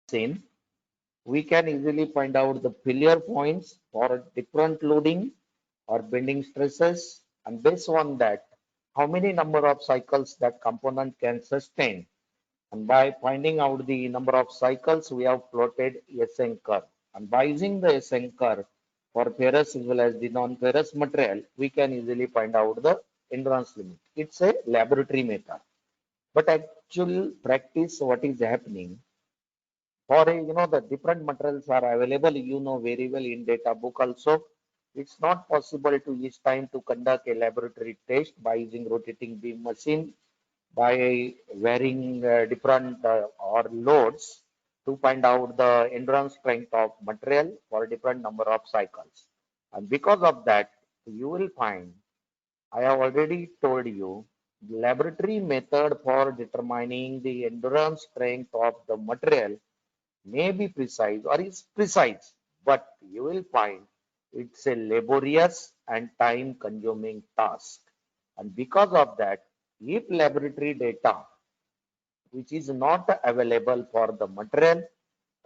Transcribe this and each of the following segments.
machine, we can easily find out the failure points for different loading or bending stresses, and based on that, how many number of cycles that component can sustain. And by finding out the number of cycles, we have plotted SN curve. And by using the SN curve for ferrous as well as the non-ferrous material, we can easily find out the endurance limit. It's a laboratory method. But actual practice, what is happening? For the different materials are available, very well in data book also. It's not possible to each time to conduct a laboratory test by using rotating beam machine by varying different or loads to find out the endurance strength of material for different number of cycles. And because of that, you will find, I have already told you, laboratory method for determining the endurance strength of the material may be precise or is precise, but you will find it's a laborious and time consuming task. And because of that, if laboratory data which is not available for the material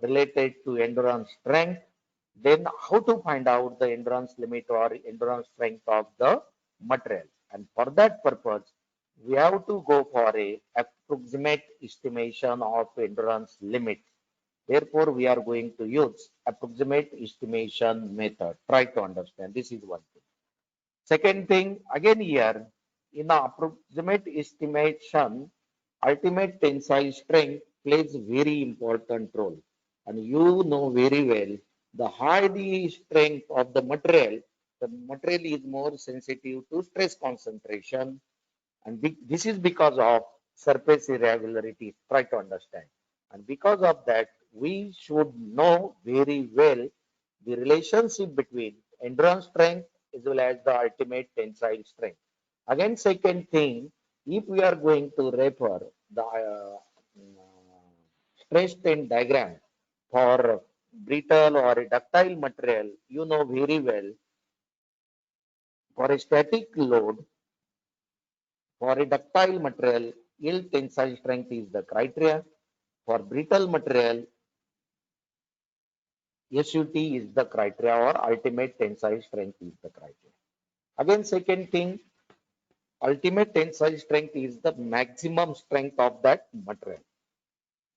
related to endurance strength, then how to find out the endurance limit or endurance strength of the material? And for that purpose, we have to go for a approximate estimation of endurance limit. Therefore, we are going to use approximate estimation method. Try to understand. This is one thing. Second thing, again here, in the approximate estimation, ultimate tensile strength plays very important role. And you know very well, the higher the strength of the material is more sensitive to stress concentration. And this is because of surface irregularity. Try to understand. And because of that, we should know very well the relationship between endurance strength as well as the ultimate tensile strength. Again, second thing, if we are going to refer the stress strain diagram for brittle or a ductile material, you know very well for a static load, for a ductile material, yield tensile strength is the criteria. For brittle material, SUT is the criteria or ultimate tensile strength is the criteria. Again, second thing, ultimate tensile strength is the maximum strength of that material.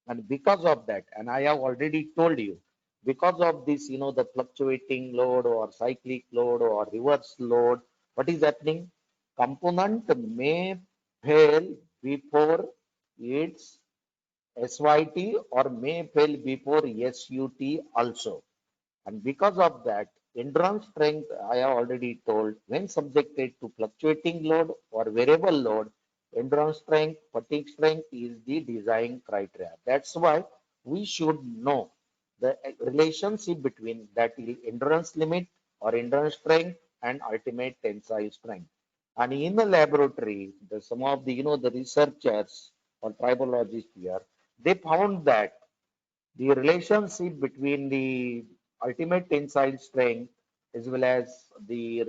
And because of that, and I have already told you, because of this, the fluctuating load or cyclic load or reverse load, what is happening? Component may fail before its SYT or may fail before SUT also. And because of that, endurance strength, I have already told, when subjected to fluctuating load or variable load, endurance strength, fatigue strength is the design criteria. That's why we should know the relationship between that endurance limit or endurance strength and ultimate tensile strength. And in the laboratory, some of the researchers or tribologists here, they found that the relationship between the ultimate tensile strength as well as the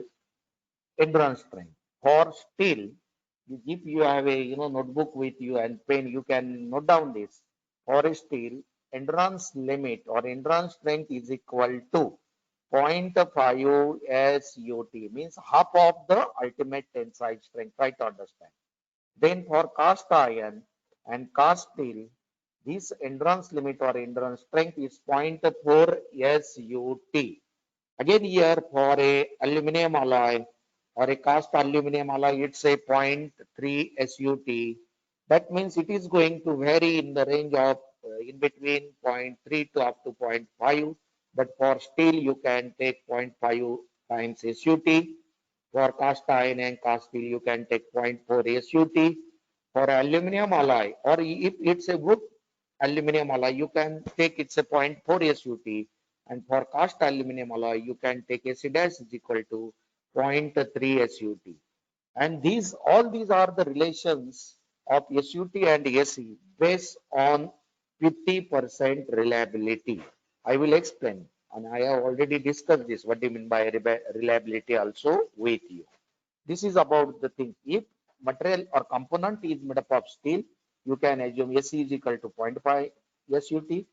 endurance strength. For steel, if you have a notebook with you and pen, you can note down this. For a steel, endurance limit or endurance strength is equal to zero point 0.5 SUT, means half of the ultimate tensile strength. Try to understand. Then for cast iron and cast steel, this endurance limit or endurance strength is zero point 0.4 SUT. Again here for a aluminum alloy or a cast aluminum alloy, it's a zero point 0.3 SUT. That means it is going to vary in the range of in between 0.3 to up to 0.5. But for steel, you can take 0.5 times SUT. For cast iron and cast steel, you can take 0.4 SUT. For aluminum alloy, or if it's a good aluminum alloy, you can take it's a zero point 0.4 SUT. And for cast aluminum alloy, you can take AC dash is equal to 0.3 SUT. And all these are the relations of SUT and AC based on 50% reliability. I will explain, and I have already discussed this. What do you mean by reliability also with you? This is about the thing. If material or component is made up of steel, you can assume SE is equal to 0.5 SUT.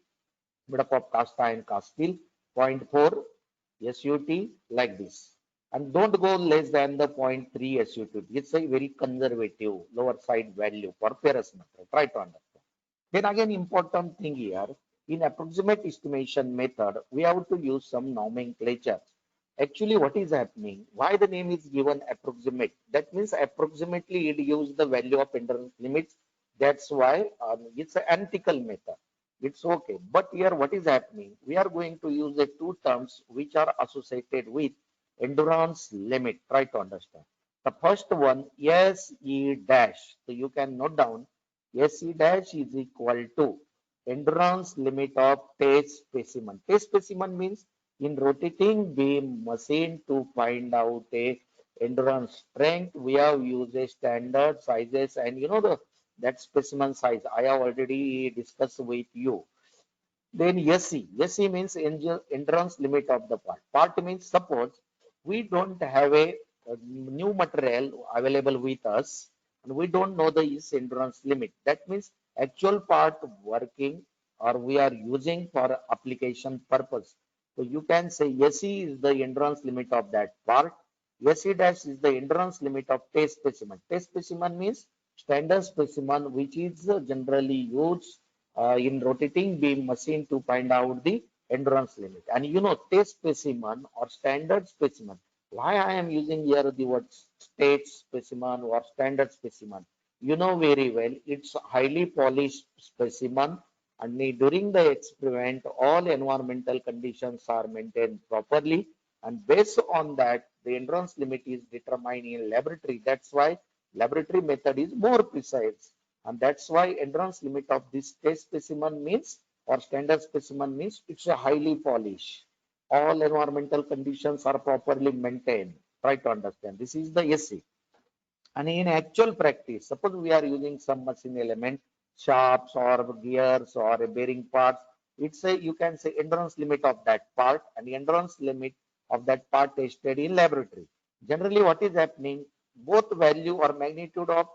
made up of cast iron, cast steel, 0.4 SUT like this. And don't go less than the 0.3 SUT. It's a very conservative lower side value for ferrous metal. Try to understand. Then again, important thing here, in approximate estimation method, we have to use some nomenclature. Actually, what is happening? Why the name is given approximate? That means approximately it gives the value of endurance limits. That's why it's an analytical method. It's okay. But here, what is happening? We are going to use the two terms which are associated with endurance limit. Try to understand. The first one, SE dash. So you can note down SE dash is equal to endurance limit of test specimen. Test specimen means in rotating beam machine to find out a endurance strength, we have used a standard sizes and you know that specimen size I have already discussed with you. Then SE means endurance limit of the part. Part means suppose we don't have a new material available with us and we don't know the is endurance limit. That means actual part working or we are using for application purpose. So you can say SE is the endurance limit of that part. SE dash is the endurance limit of test specimen. Test specimen means standard specimen which is generally used in rotating beam machine to find out the endurance limit. And you know, test specimen or standard specimen. Why I am using here the word state specimen or standard specimen? You know very well, it's a highly polished specimen and during the experiment, all environmental conditions are maintained properly. And based on that, the endurance limit is determined in laboratory. That's why laboratory method is more precise. And that's why endurance limit of this test specimen means or standard specimen means it's a highly polished. All environmental conditions are properly maintained. Try to understand. This is the SC. And in actual practice, suppose we are using some machine element, shafts or gears or a bearing parts, it's a you can say endurance limit of that part and the endurance limit of that part tested in laboratory. Generally, what is happening? Both value or magnitude of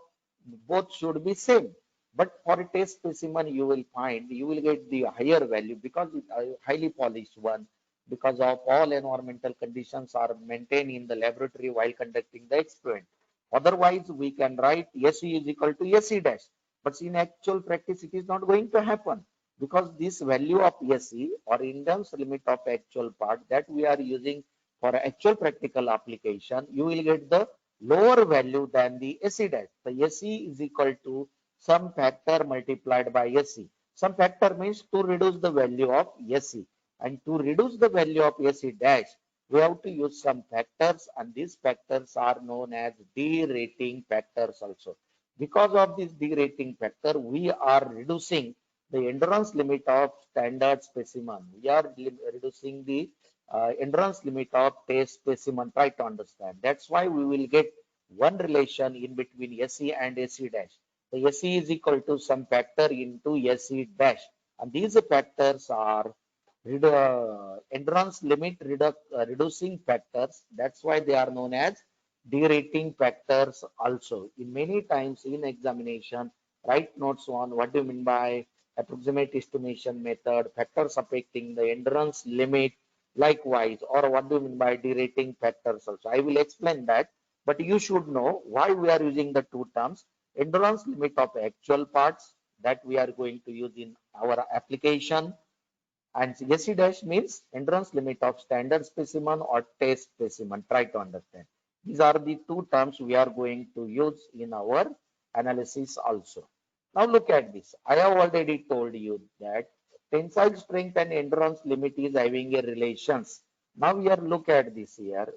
both should be same. But for a test specimen, you will find you will get the higher value because it's a highly polished one because of all environmental conditions are maintained in the laboratory while conducting the experiment. Otherwise, we can write SE is equal to SE dash. But in actual practice, it is not going to happen because this value of SE or endurance limit of actual part that we are using for actual practical application, you will get the lower value than the SE dash. The SE is equal to some factor multiplied by SE. Some factor means to reduce the value of SE. And to reduce the value of SE dash, we have to use some factors and these factors are known as derating factors also. Because of this derating factor, we are reducing the endurance limit of standard specimen. We are reducing the endurance limit of test specimen. Try to understand. That's why we will get one relation in between SE and SE dash. The SE is equal to some factor into SE dash. And these factors are endurance limit reducing factors. That's why they are known as derating factors also. In many times in examination, write notes on what do you mean by approximate estimation method, factors affecting the endurance limit, likewise, or what do you mean by derating factors also. I will explain that, but you should know why we are using the two terms. Endurance limit of actual parts that we are going to use in our application and SC dash means endurance limit of standard specimen or test specimen. Try to understand. These are the two terms we are going to use in our analysis also. Now look at this. I have already told you that tensile strength and endurance limit is having a relations. Now we are look at this here.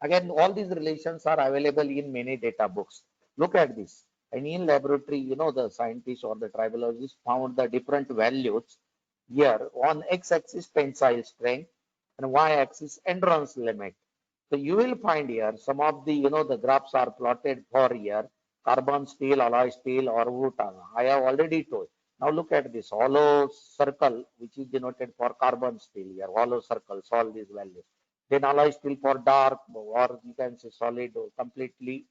Again, all these relations are available in many data books. Look at this. And in laboratory, you know, the scientists or the tribologists found the different values here on x-axis tensile strength and y-axis endurance limit. So you will find here some of the, you know, the graphs are plotted for here carbon steel, alloy steel or wood. I have already told. Now look at this hollow circle, which is denoted for carbon steel here, hollow circles, all these values. Then alloy steel for dark or you can say solid or completely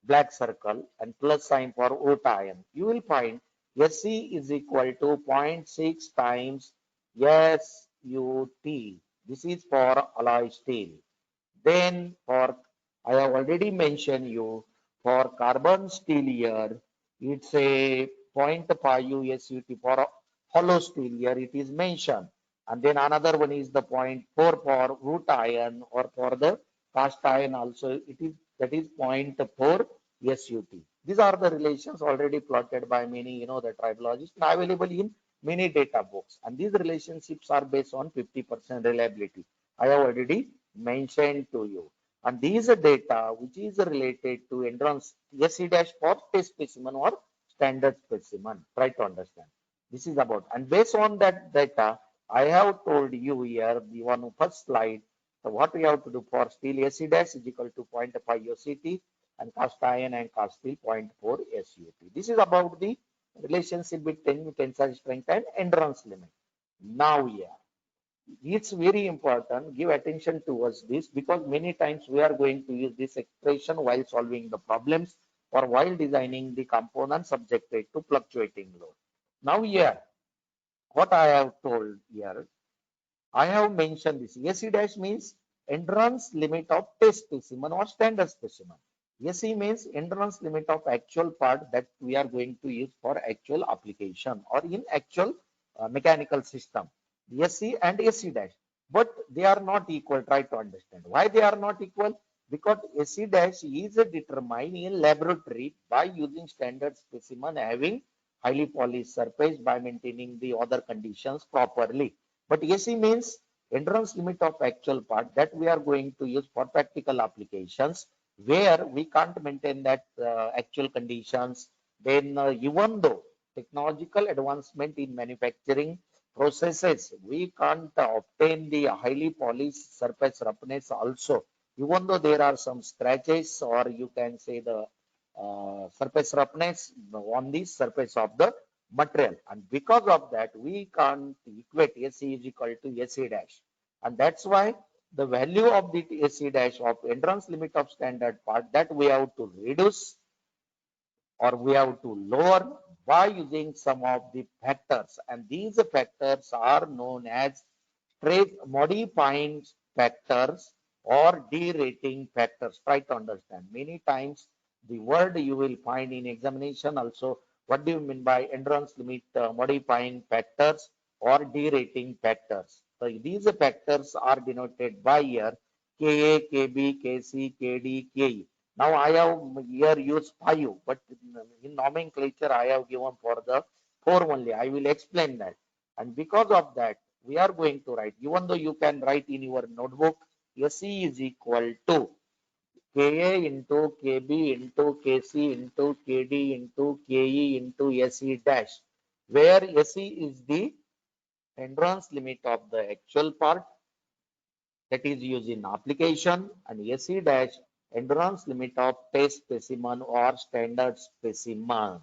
black circle and plus sign for wood iron. You will find SE is equal to 0.6 times SUT. This is for alloy steel. Then for, I have already mentioned you, for carbon steel here, it's a 0.5 SUT for hollow steel here it is mentioned. And then another one is the 0.4 for root iron or for the cast iron also it is that is 0.4 SUT. These are the relations already plotted by many, the tribologists and available in many data books. And these relationships are based on 50% reliability. I have already mentioned to you. And these are data which is related to endurance SE dash for test specimen or standard specimen. Try to understand. This is about. And based on that data, I have told you here, the one first slide, so what we have to do for steel SE dash is equal to 0.5 SCT and cast iron and cast steel 0.4 SUT. This is about the relationship between tensile strength and endurance limit. Now here, it's very important, give attention towards this because many times we are going to use this expression while solving the problems or while designing the component subjected to fluctuating load. Now here, what I have told here, I have mentioned this. SE dash means endurance limit of test specimen or standard specimen. SE means endurance limit of actual part that we are going to use for actual application or in actual mechanical system. SE and SE dash. But they are not equal. Try to understand. Why they are not equal? Because SE dash is determined in laboratory by using standard specimen having highly polished surface by maintaining the other conditions properly. But SE means endurance limit of actual part that we are going to use for practical applications where we can't maintain that actual conditions. Then even though technological advancement in manufacturing processes, we can't obtain the highly polished surface roughness also. Even though there are some scratches or you can say the surface roughness on the surface of the material, and because of that we can't equate SE is equal to SE dash, and that's why the value of the SE dash of endurance limit of standard part that we have to reduce or we have to lower by using some of the factors, and these factors are known as stress modifying factors or derating factors. Try to understand. Many times the word you will find in examination also. What do you mean by endurance limit modifying factors or derating factors? So these factors are denoted by here Ka, Kb, Kc, Kd, Ke. Now I have here used 5, but in nomenclature I have given for the 4 only. I will explain that. And because of that, we are going to write, even though you can write in your notebook, SE is equal to Ka into Kb into Kc into Kd into Ke into Se dash, where Se is the endurance limit of the actual part that is used in application, and SE dash endurance limit of test specimen or standard specimen.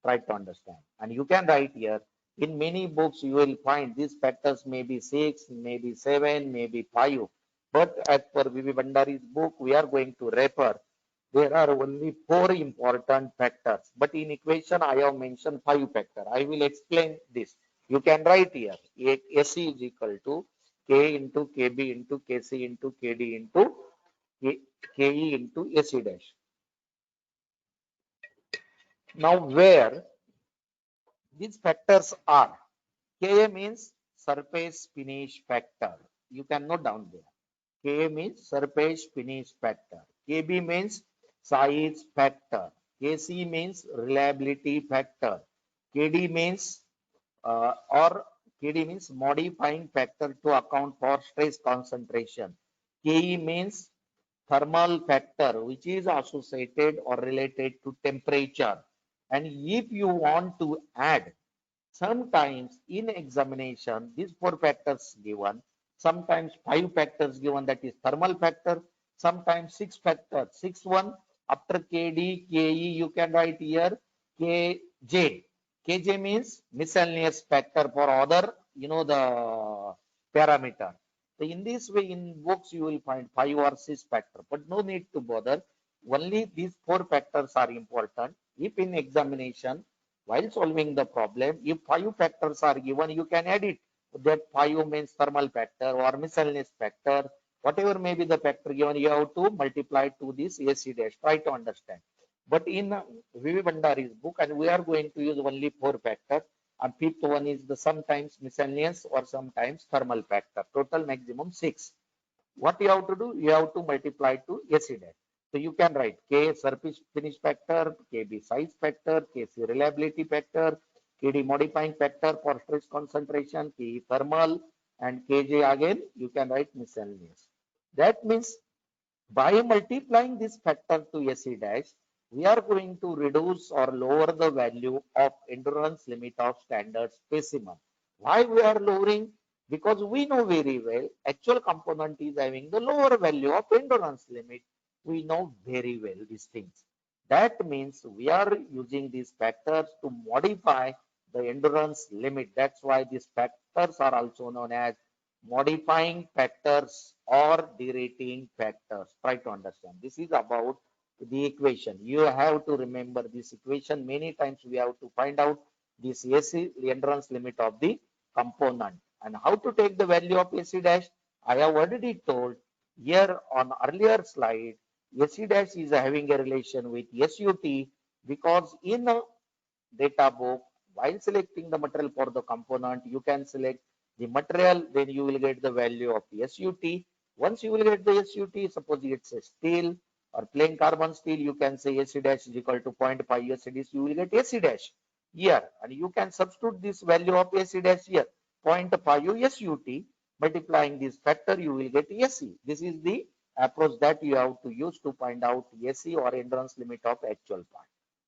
Try to understand. And you can write here, in many books you will find these factors may be 6, maybe 7, maybe 5. But as per VV Bandari's book, we are going to refer. There are only 4 important factors. But in equation, I have mentioned 5 factors. I will explain this. You can write here, SE is equal to K into Kb into Kc into Kd into Ke into Se dash. Now, where these factors are, Ka means surface finish factor. You can note down there. Ka means surface finish factor. Kb means size factor. Kc means reliability factor. Kd means or Kd means modifying factor to account for stress concentration. Ke means thermal factor which is associated or related to temperature. And if you want to add, sometimes in examination, these 4 factors given, sometimes 5 factors given, that is thermal factor, sometimes 6 factors, 6 1 after Kd, Ke, you can write here Kj. Kj means miscellaneous factor for other, the parameter. So in this way, in books, you will find 5 or 6 factor, but no need to bother. Only these 4 factors are important. If in examination, while solving the problem, if 5 factors are given, you can add it. that phi means thermal factor or miscellaneous factor, whatever may be the factor given, you have to multiply to this AC dash. Try to understand. But in VV Bandari's book, and we are going to use only four factors, and fifth one is the sometimes miscellaneous or sometimes thermal factor. Total maximum six. What you have to do? You have to multiply to AC dash. So you can write K surface finish factor, KB size factor, KC reliability factor, KD modifying factor for stress concentration, K thermal, and KJ again you can write miscellaneous. That means by multiplying this factor to AC dash, we are going to reduce or lower the value of endurance limit of standard specimen. Why we are lowering? Because we know very well actual component is having the lower value of endurance limit. We know very well these things. That means we are using these factors to modify the endurance limit. That's why these factors are also known as modifying factors or derating factors. Try to understand. This is about the equation. You have to remember this equation. Many times we have to find out this AC endurance limit of the component. And how to take the value of AC dash? I have already told here on earlier slide, AC dash is having a relation with SUT because in a data book, while selecting the material for the component, you can select the material, then you will get the value of the SUT. Once you will get the SUT, suppose it's a steel or plain carbon steel, you can say AC dash is equal to 0.5 USD, you will get AC dash here. And you can substitute this value of AC dash here, 0.5 SUT, multiplying this factor, you will get AC. This is the approach that you have to use to find out AC or endurance limit of actual part.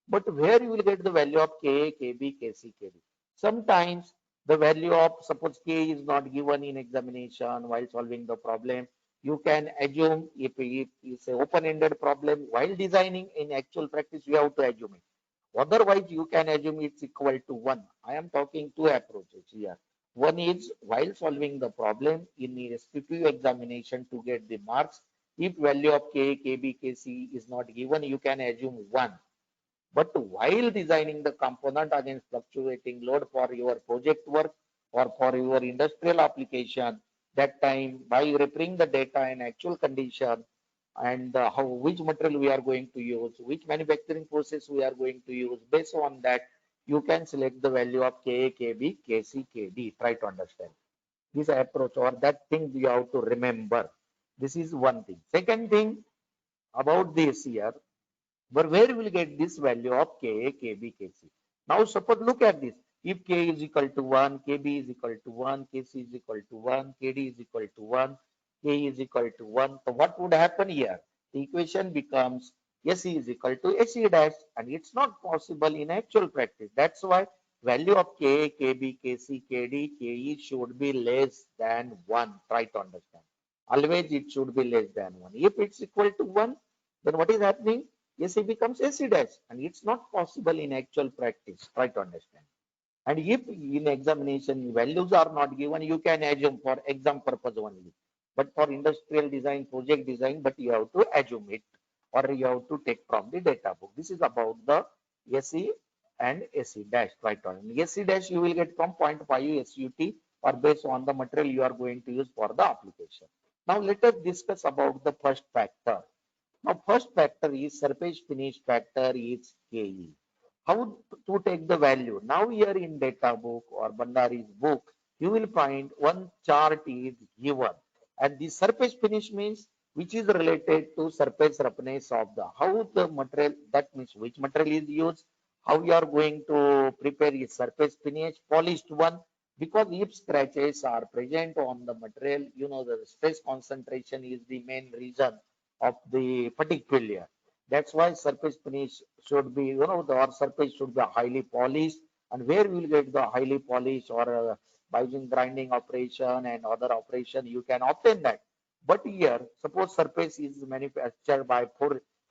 But where you will get the value of K, KB, KC, KD. Sometimes the value of suppose K is not given in examination while solving the problem. You can assume if it's an open-ended problem while designing in actual practice, you have to assume it. Otherwise, you can assume it's equal to 1. I am talking two approaches here. One is while solving the problem in the SPPU examination to get the marks. If value of K, KB, KC is not given, you can assume 1. But while designing the component against fluctuating load for your project work or for your industrial application, that time by referring the data in actual condition and how which material we are going to use, which manufacturing process we are going to use, based on that, you can select the value of Ka, Kb, Kc, Kd. Try to understand this approach or that thing you have to remember. This is one thing. Second thing about this here, but where we will get this value of Ka, Kb, Kc? Now suppose look at this. If K is equal to 1, Kb is equal to 1, Kc is equal to 1, Kd is equal to 1, K is equal to 1. So what would happen here? The equation becomes SE is equal to SE dash, and it's not possible in actual practice. That's why value of Ka, Kb, Kc, Kd, Ke should be less than 1. Try to understand. Always it should be less than 1. If it's equal to 1, then what is happening? AC becomes AC dash, and it's not possible in actual practice. Try to understand. And if in examination values are not given, you can assume for exam purpose only. But for industrial design, project design, but you have to assume it or you have to take from the data book. This is about the AC and AC dash. Try to understand. AC dash you will get from 0.5 SUT or based on the material you are going to use for the application. Now let us discuss about the first factor. Now, first factor is surface finish factor is Ke. How to take the value? Now, here in data book or Bandari's book, you will find one chart is given. And the surface finish means which is related to surface roughness of the how the material, that means which material is used, how you are going to prepare a surface finish, polished one. Because if scratches are present on the material, you know the stress concentration is the main reason of the fatigue failure. That's why surface finish should be, the surface should be highly polished. And where we will get the highly polished or by using grinding operation and other operation, you can obtain that. But here, suppose surface is manufactured by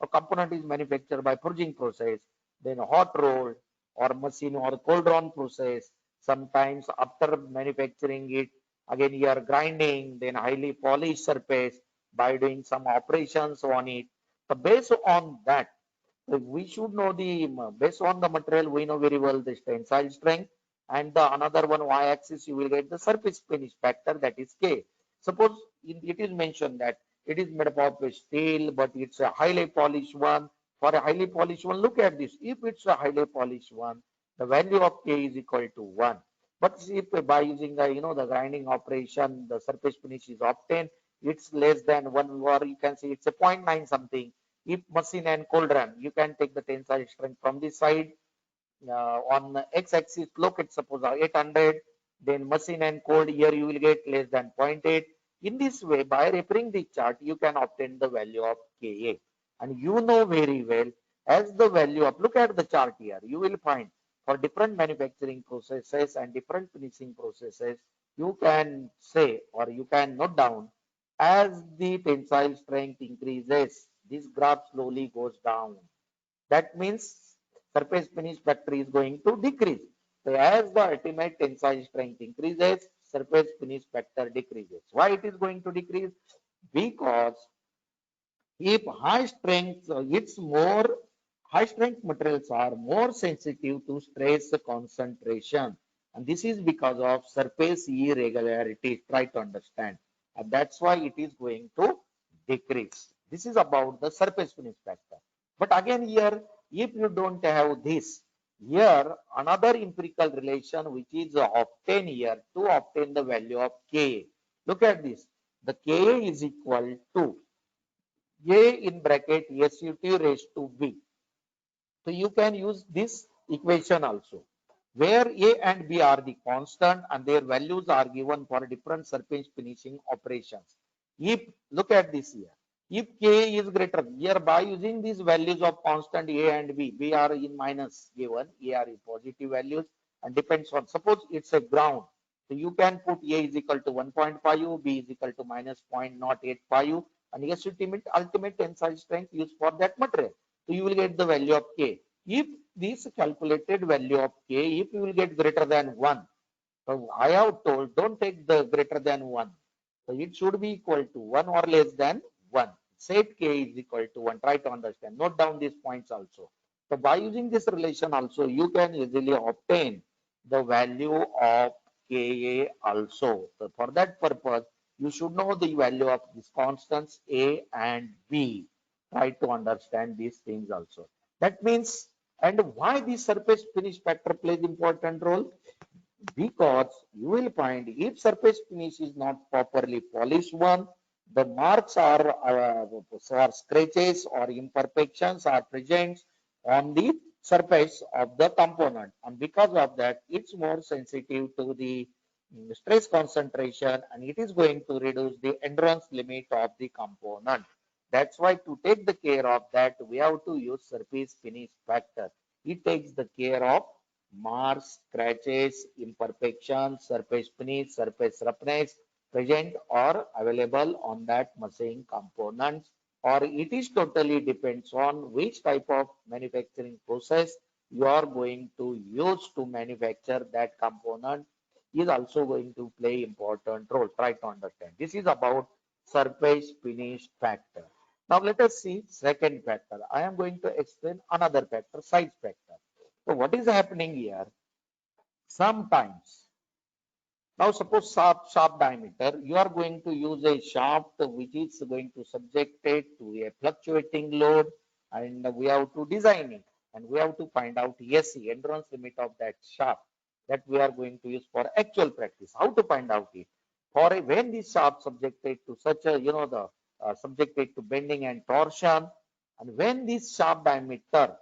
a component is manufactured by forging process, then hot rolled or machine or cold drawn process. Sometimes after manufacturing it, again you are grinding, then highly polished surface by doing some operations on it. So based on that, we should know the based on the material, we know very well the tensile strength and the another one y-axis you will get the surface finish factor, that is K. Suppose it is mentioned that it is made up of a steel, but it's a highly polished one. For a highly polished one, look at this. If it's a highly polished one, the value of K is equal to 1. But if by using the the grinding operation, the surface finish is obtained, it's less than 1, or you can say it's a zero point 0.9 something. If machine and cold run, you can take the tensile strength from this side. On the x-axis, locate suppose 800, then machine and cold, here you will get less than zero point 0.8. In this way, by referring the chart, you can obtain the value of Ka. And you know very well, as the value of, look at the chart here, you will find for different manufacturing processes and different finishing processes, you can say or you can note down, as the tensile strength increases, this graph slowly goes down. That means surface finish factor is going to decrease. So as the ultimate tensile strength increases, surface finish factor decreases. Why it is going to decrease? Because if high strength, it's more high strength materials are more sensitive to stress concentration. And this is because of surface irregularities. Try to understand. And that's why it is going to decrease. This is about the surface finish factor. But again here, if you don't have this, here another empirical relation which is obtained here to obtain the value of Ka. Look at this. The Ka is equal to A in bracket SUT raised to B. So you can use this equation also, where A and B are the constant and their values are given for different surface finishing operations. If, look at this here, if K is greater, here by using these values of constant A and B, B are in minus given, A are in positive values, and depends on, suppose it's a ground. So you can put A is equal to 1.5, B is equal to minus 0.085, and yes, ultimate tensile strength used for that material. So you will get the value of K. If this calculated value of K, if you will get greater than 1, so I have told don't take the greater than 1. So it should be equal to 1 or less than 1. Set K is equal to 1. Try to understand. Note down these points also. So by using this relation also, you can easily obtain the value of Ka also. So for that purpose, you should know the value of these constants A and B. Try to understand these things also. That means, and why the surface finish factor plays important role? Because you will find if surface finish is not properly polished one, the marks or scratches or imperfections are present on the surface of the component, and because of that it's more sensitive to the stress concentration, and it is going to reduce the endurance limit of the component. That's why to take the care of that, we have to use surface finish factor. It takes the care of marks, scratches, imperfections, surface finish, surface roughness present or available on that machine components, or it is totally depends on which type of manufacturing process you are going to use to manufacture that component is also going to play important role. Try to understand. This is about surface finish factor. Now let us see second factor. I am going to explain another factor, size factor. So what is happening here? Sometimes, now suppose shaft diameter, you are going to use a shaft which is going to subject it to a fluctuating load, and we have to design it, and we have to find out ESC, endurance limit of that shaft, that we are going to use for actual practice. How to find out it? For when this shaft subjected to such a, the subjected to bending and torsion, and when this shaft diameter,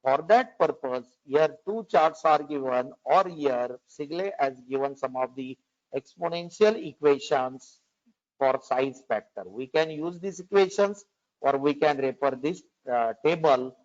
for that purpose, here two charts are given, or here Sigley has given some of the exponential equations for size factor. We can use these equations or we can refer this table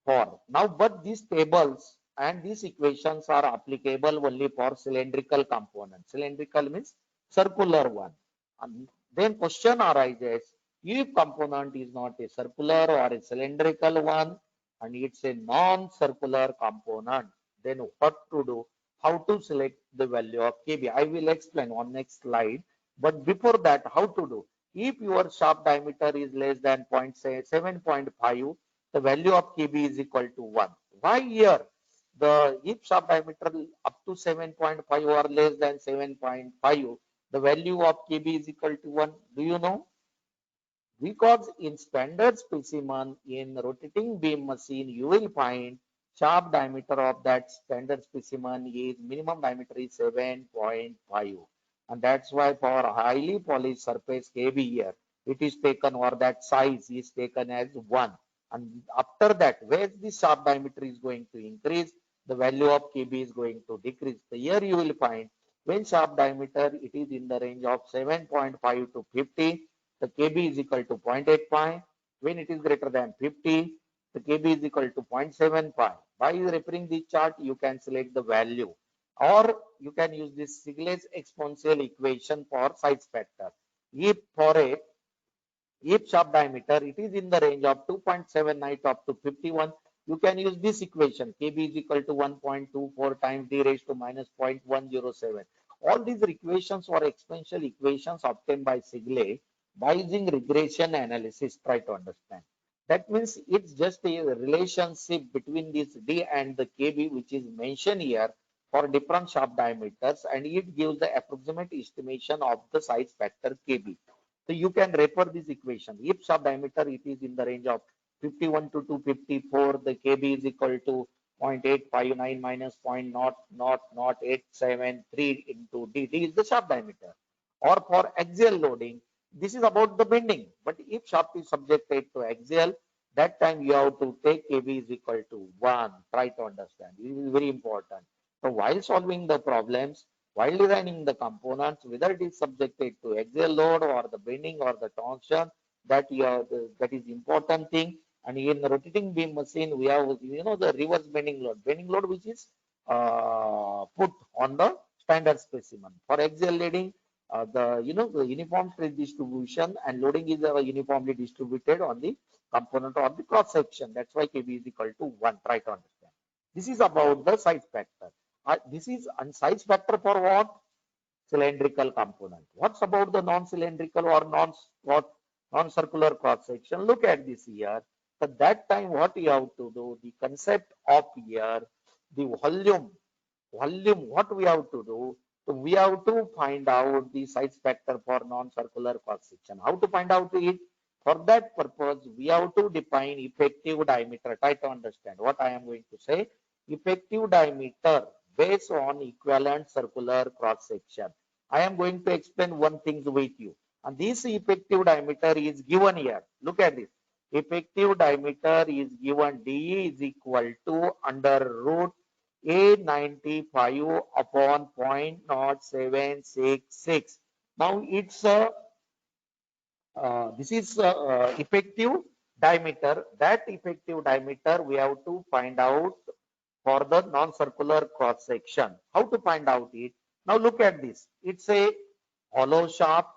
for. Now, but these tables and these equations are applicable only for cylindrical components. Cylindrical means circular one. And then question arises, if component is not a circular or a cylindrical one, and it's a non-circular component, then what to do? How to select the value of Kb? I will explain on next slide. But before that, how to do? If your shaft diameter is less than 0.7.5, the value of Kb is equal to 1. Why here? if shaft diameter up to 7.5 or less than 7.5, the value of KB is equal to 1. Do you know? Because in standard specimen in rotating beam machine, you will find shaft diameter of that standard specimen is minimum diameter is 7.5. And that's why for highly polished surface KB here, it is taken or that size is taken as 1. And after that, where the shaft diameter is going to increase, the value of KB is going to decrease. So here you will find when shaft diameter it is in the range of 7.5 to 50, the KB is equal to 0.85. When it is greater than 50, the KB is equal to 0.75. By referring this chart, you can select the value, or you can use this Sigley's exponential equation for size factor. If for a if shaft diameter it is in the range of 2.79 up to 51, you can use this equation. KB is equal to 1.24 times d raised to minus 0.107. All these equations or exponential equations obtained by Sigley by using regression analysis. Try to understand. That means it's just a relationship between this d and the KB, which is mentioned here for different shaft diameters, and it gives the approximate estimation of the size factor KB. So you can refer this equation. If shaft diameter it is in the range of 51 to 254, the KB is equal to 0.859 minus 0.00873 into D. D is the shaft diameter. Or for axial loading, this is about the bending. But if shaft is subjected to axial, that time you have to take KB is equal to 1. Try to understand. This is very important. So while solving the problems, while designing the components, whether it is subjected to axial load or the bending or the torsion, that that is important thing. And in the rotating beam machine, we have the reverse bending load which is put on the standard specimen. For axial loading, the uniform stress distribution and loading is uniformly distributed on the component or the cross section. That's why KB is equal to 1. Try to understand. This is about the size factor. This is size factor for what? Cylindrical component. What's about the non-cylindrical or non-circular cross section? Look at this here. At that time, what you have to do, the concept of here, the volume, what we have to do, so we have to find out the size factor for non-circular cross section. How to find out it? For that purpose, we have to define effective diameter. Try to understand what I am going to say. Effective diameter based on equivalent circular cross section. I am going to explain one thing with you. And this effective diameter is given here. Look at this. Effective diameter is given D is equal to under root A95 upon 0.0766. Now it's this is effective diameter. That effective diameter we have to find out for the non-circular cross section. How to find out it? Now look at this. It's a hollow shaft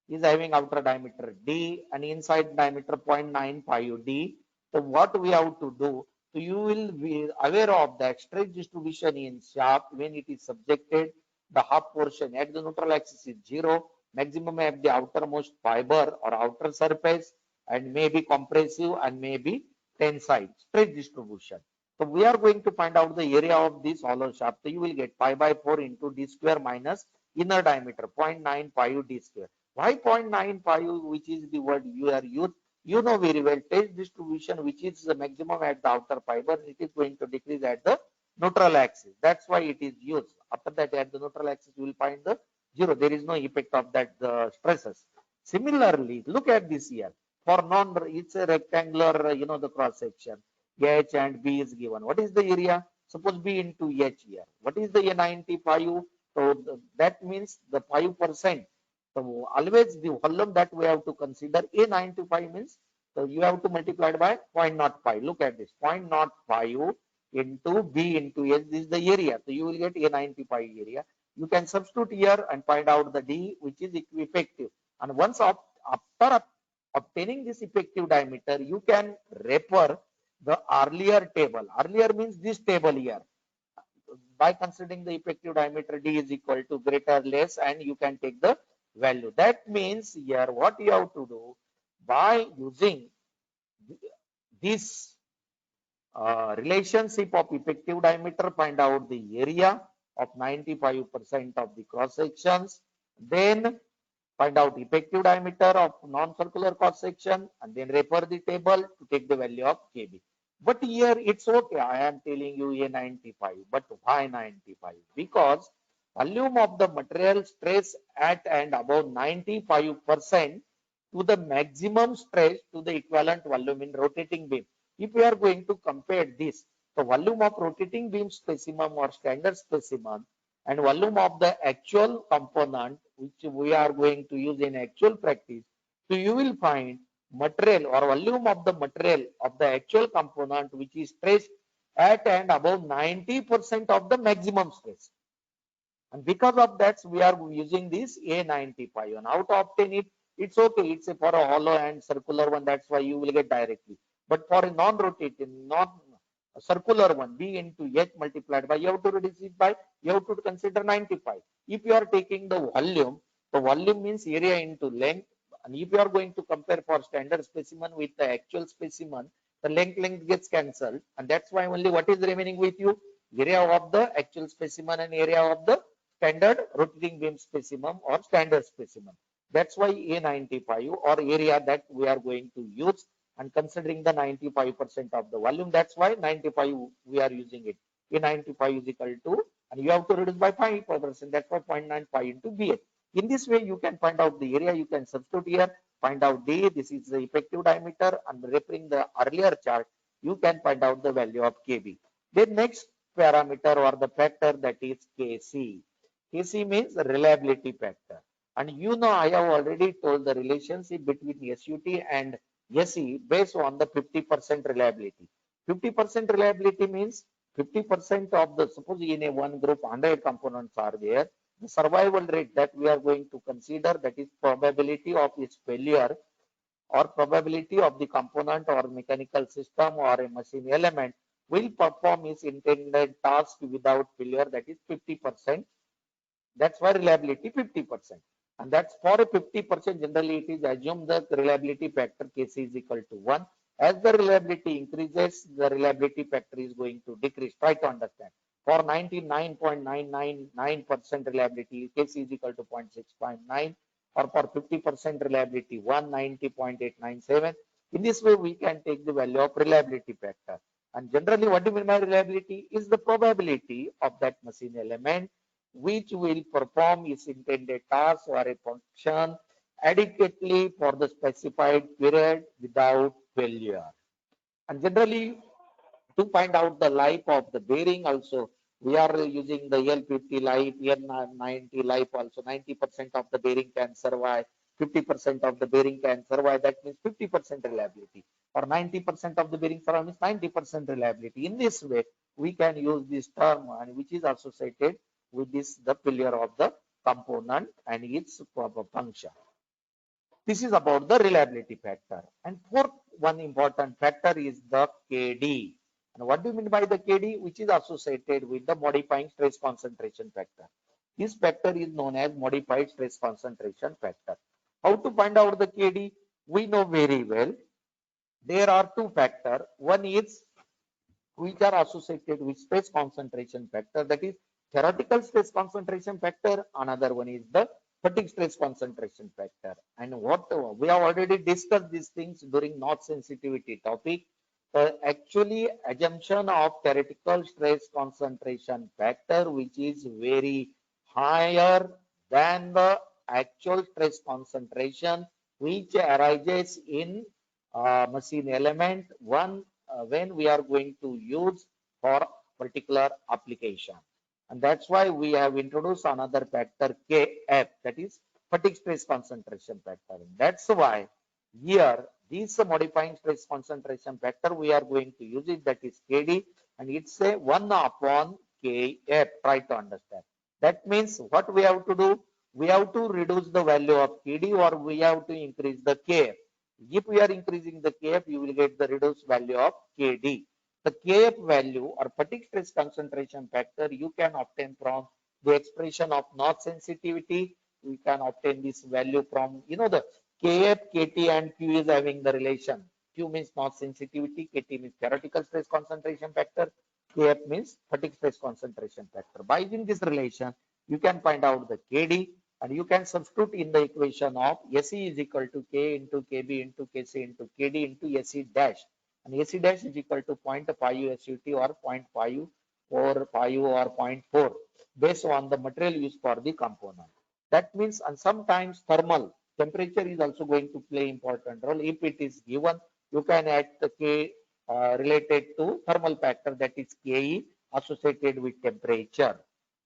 is having outer diameter D and inside diameter 0.95 D. So what we have to do? So you will be aware of that stress distribution in shaft when it is subjected, the half portion at the neutral axis is 0, maximum at the outermost fiber or outer surface, and may be compressive and may be tensile stress distribution. So we are going to find out the area of this hollow shaft. So you will get pi by 4 into d square minus inner diameter 0.95 d square. Why 0.95, which is the word you are used? You know very well, stress distribution, which is the maximum at the outer fiber, it is going to decrease at the neutral axis. That's why it is used. After that, at the neutral axis, you will find the 0. There is no effect of that stresses. Similarly, look at this here. For it's a rectangular, the cross section. H and B is given. What is the area? Suppose B into H here. What is the A95? So that means the 5%. So always the volume that we have to consider A95 means, so you have to multiply it by 0.05. Look at this, 0.05 into B into H. This is the area. So you will get A95 area. You can substitute here and find out the D, which is effective. And once after obtaining this effective diameter, you can refer the earlier table. Earlier means this table here. By considering the effective diameter D is equal to greater or less, and you can take the value. That means here what you have to do by using this relationship of effective diameter, find out the area of 95% of the cross sections, then find out effective diameter of non-circular cross section, and then refer the table to take the value of KB. But here it's okay, I am telling you A95, but why 95? Because volume of the material stress at and above 95% to the maximum stress to the equivalent volume in rotating beam. If we are going to compare this, the volume of rotating beam specimen or standard specimen and volume of the actual component which we are going to use in actual practice, so you will find material or volume of the material of the actual component which is stressed at and above 90% of the maximum stress. And because of that, we are using this A95. And how to obtain it? It's okay. It's for a hollow and circular one. That's why you will get directly. But for a non-rotating, non-circular one, B into H multiplied by, you have to reduce it by, you have to consider 95. If you are taking the volume means area into length. And if you are going to compare for standard specimen with the actual specimen, the length gets cancelled. And that's why only what is remaining with you? Area of the actual specimen and area of the standard rotating beam specimen or standard specimen. That's why A95 or area that we are going to use, and considering the 95% of the volume, that's why 95 we are using it. A95 is equal to, and you have to reduce by 5%, that's why 0.95 into BH. In this way, you can find out the area, you can substitute here, find out D, this is the effective diameter, and referring the earlier chart, you can find out the value of KB. Then next parameter or the factor, that is KC. KC means reliability factor. And you know, I have already told the relationship between SUT and SE based on the 50% reliability. 50% reliability means 50% of the, suppose in a one group 100 components are there, the survival rate that we are going to consider, that is probability of its failure or probability of the component or mechanical system or a machine element will perform its intended task without failure, that is 50%. That's why reliability 50%. And that's for a 50%, generally it is assumed that the reliability factor Kc is equal to 1. As the reliability increases, the reliability factor is going to decrease. Try to understand. For 99.999% reliability, Kc is equal to 0.659, or for 50% reliability, 190.897. In this way, we can take the value of reliability factor. And generally, what do you mean by reliability? Is the probability of that machine element which will perform its intended task or a function adequately for the specified period without failure. And generally, to find out the life of the bearing also, we are using the L50 life, L90 life also. 90% of the bearing can survive, 50% of the bearing can survive. That means 50% reliability. Or 90% of the bearing survive means 90% reliability. In this way, we can use this term, and which is associated with this, the failure of the component and its proper function. This is about the reliability factor. And fourth one important factor is the KD. And what do you mean by the KD? Which is associated with the modifying stress concentration factor. This factor is known as modified stress concentration factor. How to find out the KD? We know very well. There are two factors. One is which are associated with stress concentration factor, that is theoretical stress concentration factor. Another one is the fatigue stress concentration factor. And what we have already discussed these things during north sensitivity topic. Actually, assumption of theoretical stress concentration factor which is very higher than the actual stress concentration which arises in machine element one when we are going to use for particular application. And that's why we have introduced another factor Kf, that is fatigue stress concentration factor. And that's why here this modifying stress concentration factor we are going to use it, that is Kd, and it's a 1 upon Kf. Try to understand. That means what we have to do? We have to reduce the value of Kd or we have to increase the Kf. If we are increasing the Kf, you will get the reduced value of Kd. The Kf value or fatigue stress concentration factor you can obtain from the expression of north sensitivity. We can obtain this value from, you know, the Kf, Kt and Q is having the relation. Q means mass sensitivity, KT means theoretical stress concentration factor, KF means static stress concentration factor. By using this relation, you can find out the KD, and you can substitute in the equation of SE is equal to K into KB into KC into KD into SE dash. And SE dash is equal to 0.5 SUT or 0.5 or 5 or zero point 0.4 based on the material used for the component. That means, and sometimes thermal temperature is also going to play important role. If it is given, you can add the K related to thermal factor, that is Ke associated with temperature.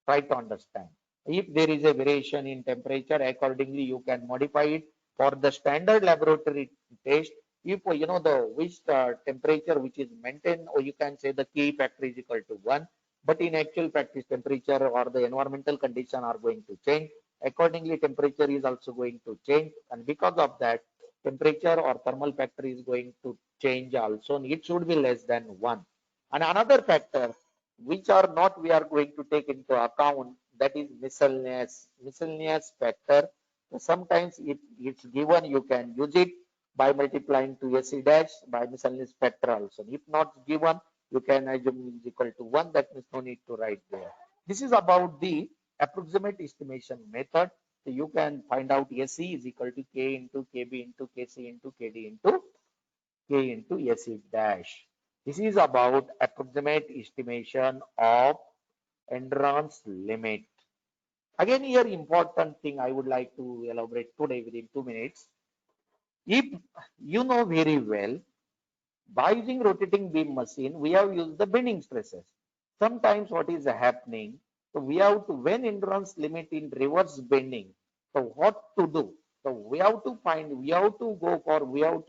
Try to understand. If there is a variation in temperature, accordingly you can modify it. For the standard laboratory test, if you know the which temperature which is maintained, or you can say the Ke factor is equal to 1, but in actual practice temperature or the environmental condition are going to change. Accordingly temperature is also going to change, and because of that temperature or thermal factor is going to change also. It should be less than 1. And another factor which are not we are going to take into account, that is miscellaneous factor. Sometimes if it's given, you can use it by multiplying to SE dash by miscellaneous factor also. If not given, you can assume is equal to 1. That means no need to write there. This is about the approximate estimation method. So you can find out SE is equal to K into KB into KC into KD into K into SE dash. This is about approximate estimation of endurance limit. Again, here important thing I would like to elaborate today within 2 minutes. If you know very well, by using rotating beam machine, we have used the bending stresses. Sometimes what is happening, so we have to, when endurance limit in reverse bending, so what to do? So we have to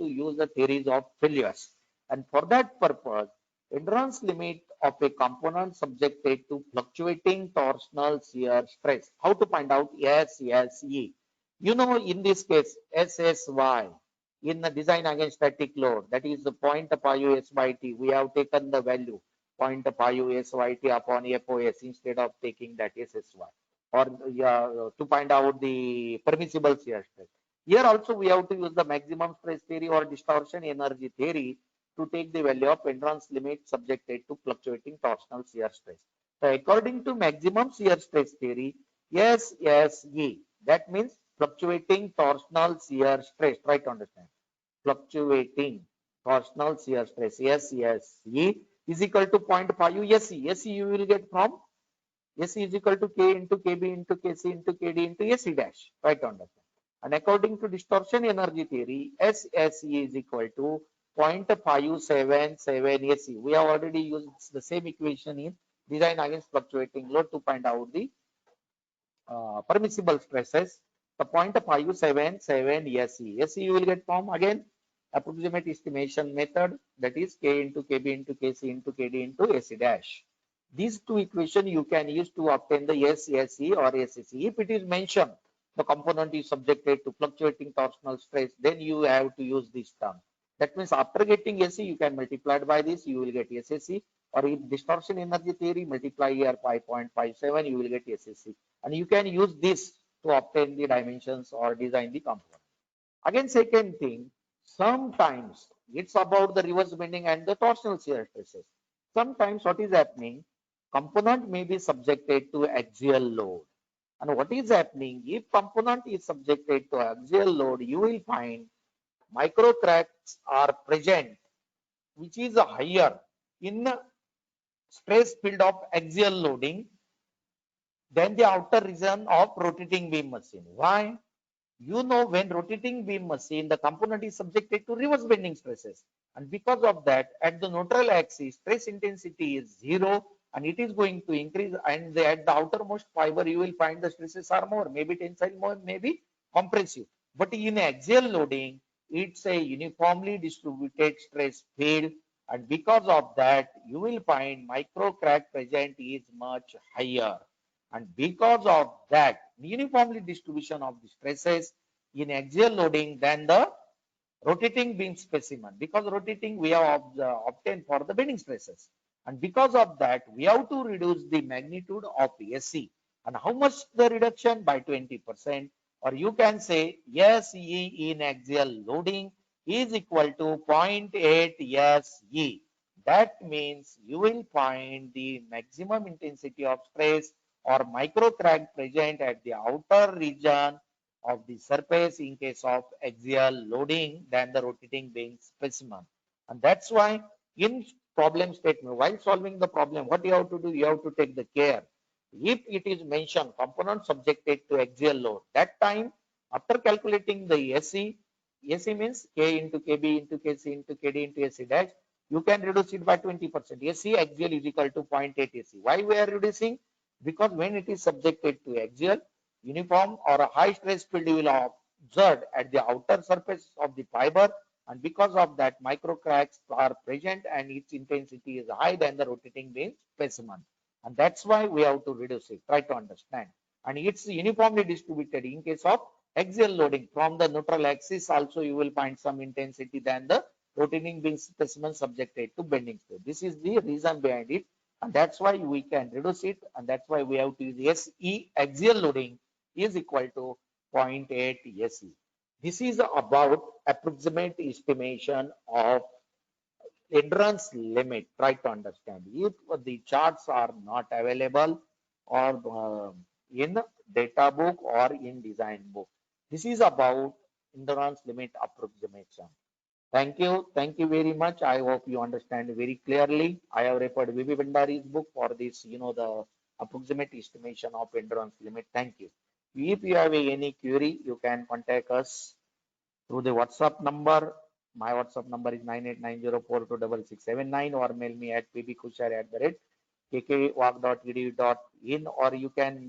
use the theories of failures. And for that purpose, endurance limit of a component subjected to fluctuating torsional shear stress. How to find out? SSE. You know, in this case, SSY in the design against static load, that is the 0.5 SYT, we have taken the value 0.5 SYT upon FOS instead of taking that SSY, or to find out the permissible shear stress. Here also we have to use the maximum stress theory or distortion energy theory to take the value of endurance limit subjected to fluctuating torsional shear stress. So according to maximum shear stress theory, SSE, that means fluctuating torsional shear stress. Try to understand. Fluctuating torsional shear stress, SSE, is equal to 0.5 SE. SE you will get from SE is equal to K into KB into KC into KD into SE dash. Try to understand. And according to distortion energy theory, SSE is equal to 0.577 SE. We have already used the same equation in design against fluctuating load to find out the permissible stresses. The 0.577 SE. SE you will get from again approximate estimation method, that is K into KB into KC into KD into SE dash. These two equations you can use to obtain the SSE or SSE. If it is mentioned the component is subjected to fluctuating torsional stress, then you have to use this term. That means after getting SE, you can multiply it by this, you will get SSE. Or if distortion energy theory, multiply here 5.57, you will get SSE. And you can use this to obtain the dimensions or design the component. Again, second thing, sometimes it's about the reverse bending and the torsional shear stresses. Sometimes what is happening, component may be subjected to axial load. And what is happening, if component is subjected to axial load, you will find micro cracks are present, which is higher in stress field of axial loading than the outer region of rotating beam machine. Why? You know, when rotating beam machine, the component is subjected to reverse bending stresses. And because of that, at the neutral axis, stress intensity is 0 and it is going to increase. And at the outermost fiber, you will find the stresses are more, maybe tensile more, maybe compressive. But in axial loading, it's a uniformly distributed stress field. And because of that, you will find micro crack present is much higher. And because of that, uniformly distribution of the stresses in axial loading than the rotating beam specimen, because rotating we have obtained for the bending stresses. And because of that, we have to reduce the magnitude of SE. And how much the reduction? By 20%. Or you can say SE in axial loading is equal to 0.8 SE. That means you will find the maximum intensity of stress or micro crack present at the outer region of the surface in case of axial loading than the rotating beam specimen. And that's why in problem statement, while solving the problem, what you have to do, you have to take the care. If it is mentioned component subjected to axial load, that time after calculating the SE, SE means K into KB into KC into KD into SE dash, you can reduce it by 20%. SE axial is equal to 0.8 SE. Why we are reducing? Because when it is subjected to axial, uniform or a high stress field will observed at the outer surface of the fiber, and because of that micro cracks are present and its intensity is higher than the rotating beam specimen, and that's why we have to reduce it. Try to understand. And it's uniformly distributed in case of axial loading from the neutral axis. Also you will find some intensity than the rotating beam specimen subjected to bending stress. This is the reason behind it, and that's why we can reduce it, and that's why we have to use SE axial loading is equal to 0.8 SE. This is about approximate estimation of endurance limit. Try to understand. If the charts are not available or in data book or in design book, this is about endurance limit approximation. Thank you. Thank you very much. I hope you understand very clearly. I have referred VB Bhandari's book for this, the approximate estimation of endurance limit. Thank you. If you have any query, you can contact us through the WhatsApp number. My WhatsApp number is 9890426679, or mail me at pbkushar@kkwag.edu.in, or you can